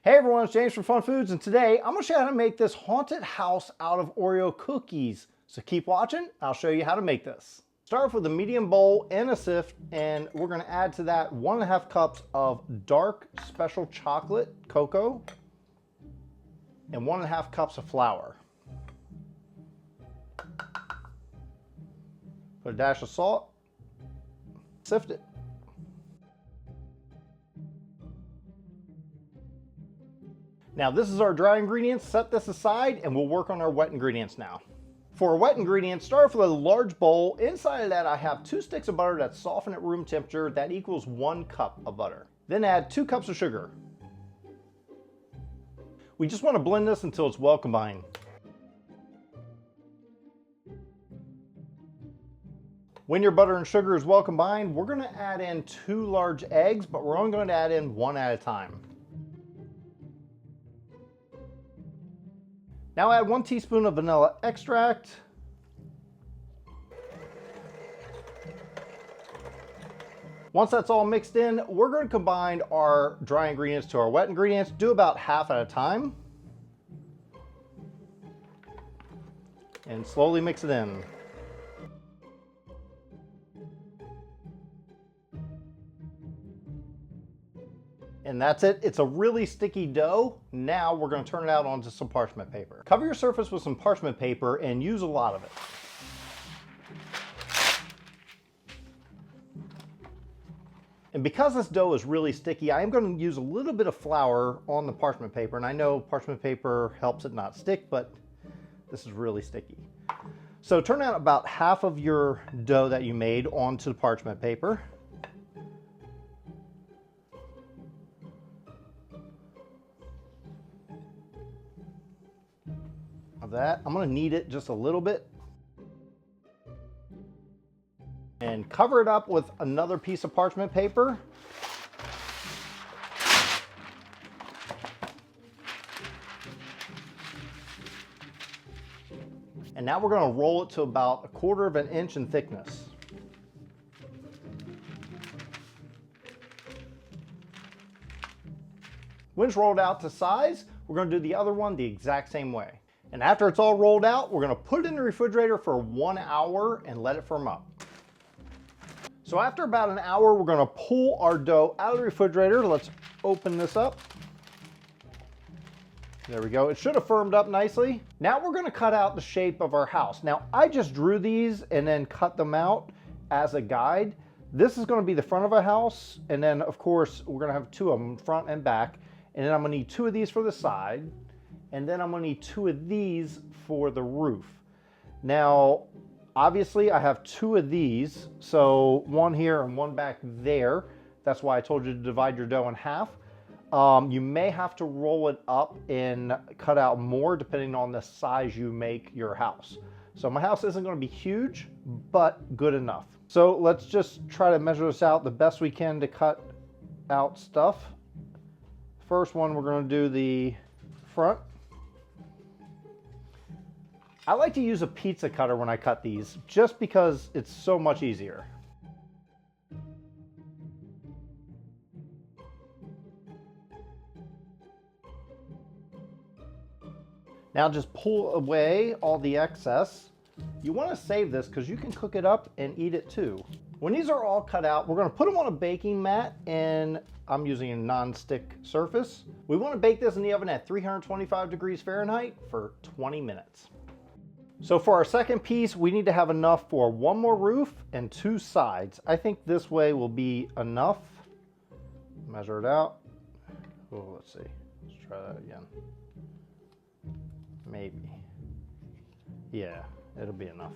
Hey everyone, it's James from FunFoods, and today I'm going to show you how to make this haunted house out of Oreo cookies. So keep watching, I'll show you how to make this. Start off with a medium bowl and a sift, and we're going to add to that 1.5 cups of dark special chocolate cocoa and 1.5 cups of flour. Put a dash of salt, sift it. Now this is our dry ingredients. Set this aside and we'll work on our wet ingredients now. For our wet ingredients, start off with a large bowl. Inside of that I have 2 sticks of butter that's softened at room temperature. That equals 1 cup of butter. Then add 2 cups of sugar. We just want to blend this until it's well combined. When your butter and sugar is well combined, we're going to add in 2 large eggs, but we're only going to add in 1 at a time. Now add 1 teaspoon of vanilla extract. Once that's all mixed in, we're going to combine our dry ingredients to our wet ingredients. Do about half at a time. And slowly mix it in. And that's it. It's a really sticky dough. Now we're going to turn it out onto some parchment paper. Cover your surface with some parchment paper and use a lot of it. And because this dough is really sticky, I am going to use a little bit of flour on the parchment paper. And I know parchment paper helps it not stick, but this is really sticky. So turn out about half of your dough that you made onto the parchment paper. That. I'm going to knead it just a little bit and cover it up with another piece of parchment paper. And now we're going to roll it to about 1/4 inch in thickness. When it's rolled out to size, we're going to do the other one the exact same way. And after it's all rolled out, we're going to put it in the refrigerator for 1 hour and let it firm up. So after about an hour, we're going to pull our dough out of the refrigerator. Let's open this up. There we go. It should have firmed up nicely. Now we're going to cut out the shape of our house. Now I just drew these and then cut them out as a guide. This is going to be the front of a house. And then of course, we're going to have 2 of them, front and back. And then I'm going to need 2 of these for the side. And then I'm going to need 2 of these for the roof. Now, obviously I have 2 of these, so 1 here and 1 back there. That's why I told you to divide your dough in half. You may have to roll it up and cut out more depending on the size you make your house. So my house isn't going to be huge, but good enough. So let's just try to measure this out the best we can to cut out stuff. First one, we're going to do the front. I like to use a pizza cutter when I cut these, just because it's so much easier. Now just pull away all the excess. You want to save this because you can cook it up and eat it too. When these are all cut out, we're going to put them on a baking mat, and I'm using a non-stick surface. We want to bake this in the oven at 325 degrees Fahrenheit for 20 minutes. So for our second piece, we need to have enough for 1 more roof and 2 sides. I think this way will be enough. Measure it out. Oh, let's see. Let's try that again. Maybe. Yeah, it'll be enough.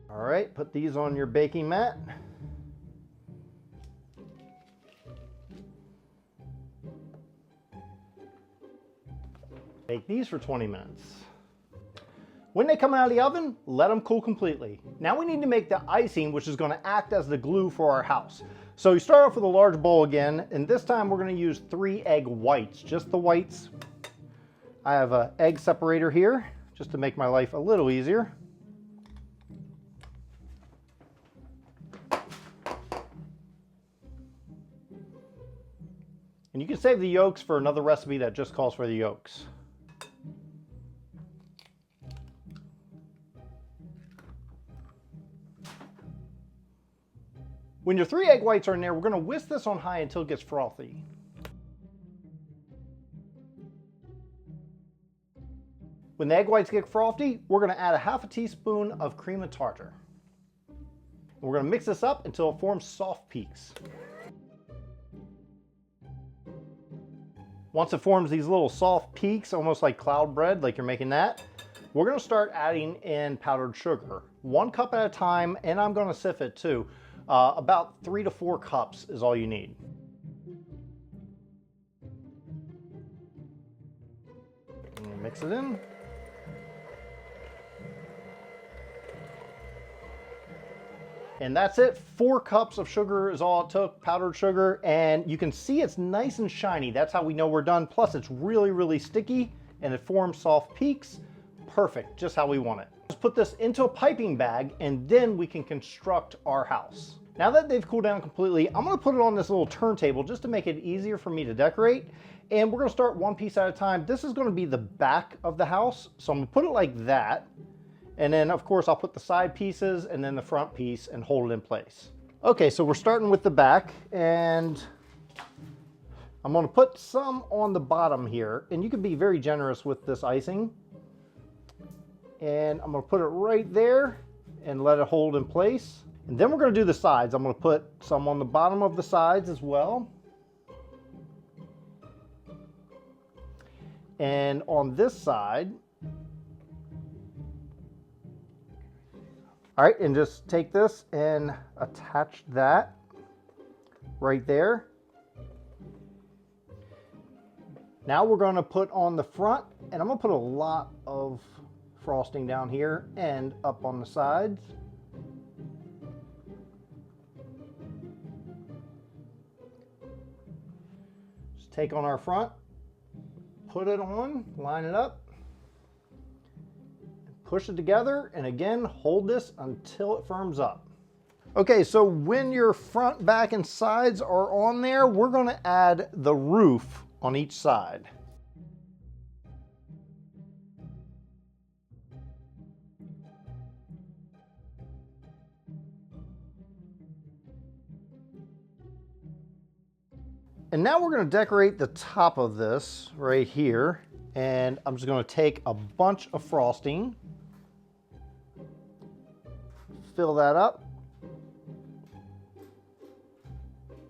All right, put these on your baking mat. Bake these for 20 minutes. When they come out of the oven, let them cool completely. Now we need to make the icing, which is going to act as the glue for our house. So you start off with a large bowl again, and this time we're going to use 3 egg whites, just the whites. I have an egg separator here, just to make my life a little easier. And you can save the yolks for another recipe that just calls for the yolks. When your 3 egg whites are in there, we're going to whisk this on high until it gets frothy. When the egg whites get frothy, we're going to add a half a teaspoon of cream of tartar. We're going to mix this up until it forms soft peaks. Once it forms these little soft peaks, almost like cloud bread, like you're making that, we're going to start adding in powdered sugar. 1 cup at a time, and I'm going to sift it too. About 3 to 4 cups is all you need. Mix it in. And that's it. 4 cups of sugar is all it took, powdered sugar, and you can see it's nice and shiny. That's how we know we're done. Plus it's really, really sticky and it forms soft peaks. Perfect, just how we want it. Let's put this into a piping bag and then we can construct our house. Now that they've cooled down completely, I'm gonna put it on this little turntable just to make it easier for me to decorate. And we're gonna start 1 piece at a time. This is gonna be the back of the house. So I'm gonna put it like that. And then of course I'll put the side pieces and then the front piece and hold it in place. Okay, so we're starting with the back and I'm gonna put some on the bottom here, and you can be very generous with this icing. And I'm gonna put it right there and let it hold in place. And then we're gonna do the sides. I'm gonna put some on the bottom of the sides as well. And on this side, all right, and just take this and attach that right there. Now we're gonna put on the front, and I'm gonna put a lot of frosting down here and up on the sides. Just take on our front, put it on, line it up, push it together, and again, hold this until it firms up. Okay, so when your front, back, and sides are on there, we're gonna add the roof on each side. And now we're going to decorate the top of this right here. And I'm just going to take a bunch of frosting, fill that up.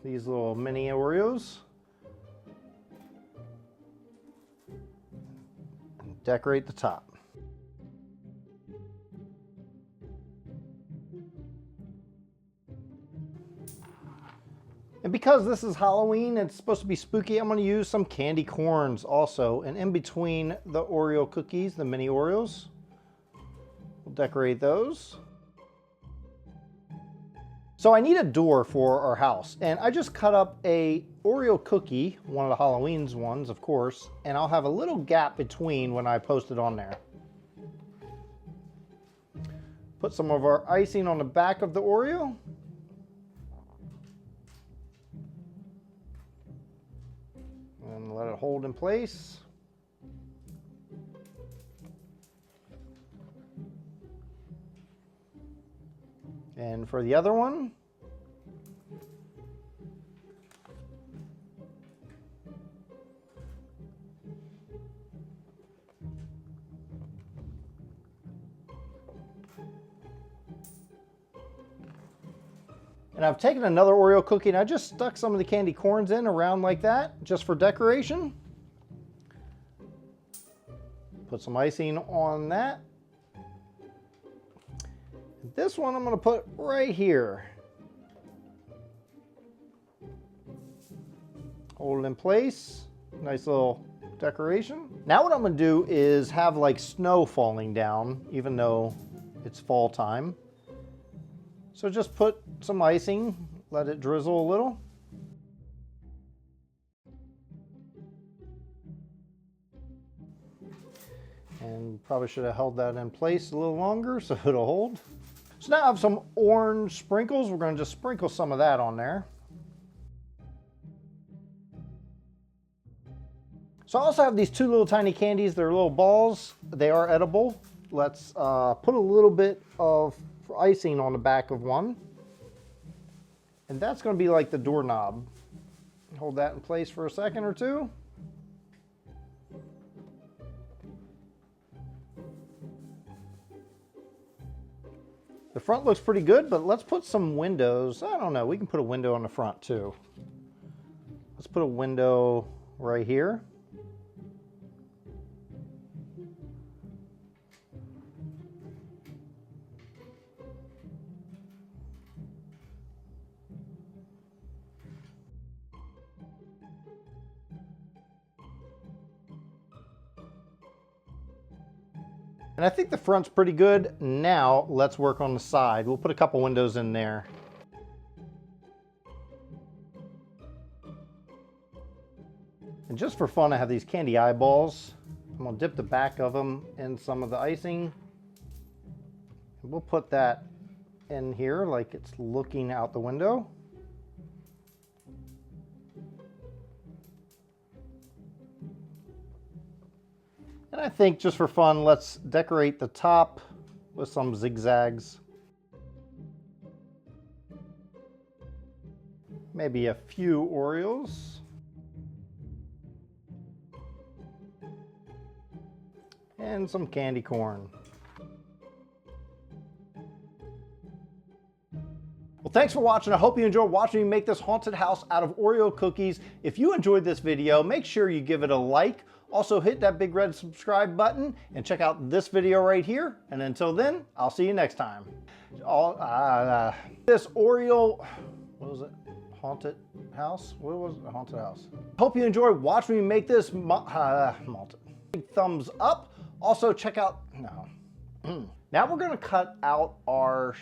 These little mini Oreos. And decorate the top. And because this is Halloween, it's supposed to be spooky, I'm going to use some candy corns also. And in between the Oreo cookies, the mini Oreos, we'll decorate those. So I need a door for our house. And I just cut up a Oreo cookie, one of the Halloween's ones, of course. And I'll have a little gap between when I post it on there. Put some of our icing on the back of the Oreo. And let it hold in place. And for the other one, and I've taken another Oreo cookie and I just stuck some of the candy corns in around like that, just for decoration. Put some icing on that. This one I'm going to put right here. Hold it in place. Nice little decoration. Now what I'm going to do is have like snow falling down, even though it's fall time. So just put some icing, let it drizzle a little. And probably should have held that in place a little longer so it'll hold. So now I have some orange sprinkles. We're going to just sprinkle some of that on there. So I also have these two little tiny candies. They're little balls. They are edible. Let's put a little bit of icing on the back of one. And that's going to be like the doorknob. Hold that in place for a second or two. The front looks pretty good, but let's put some windows. I don't know, we can put a window on the front too. Let's put a window right here. And I think the front's pretty good. Now let's work on the side. We'll put a couple windows in there. And just for fun, I have these candy eyeballs. I'm gonna dip the back of them in some of the icing. And we'll put that in here like it's looking out the window. And I think just for fun, let's decorate the top with some zigzags. Maybe a few Oreos. And some candy corn. Well, thanks for watching. I hope you enjoyed watching me make this haunted house out of Oreo cookies. If you enjoyed this video, make sure you give it a like. Also hit that big red subscribe button and check out this video right here. And until then, I'll see you next time. This Oreo, what was it? Haunted house? What was it? Haunted house. Hope you enjoyed watching me make this malted. Big thumbs up. Also check out, no. Now we're gonna cut out our,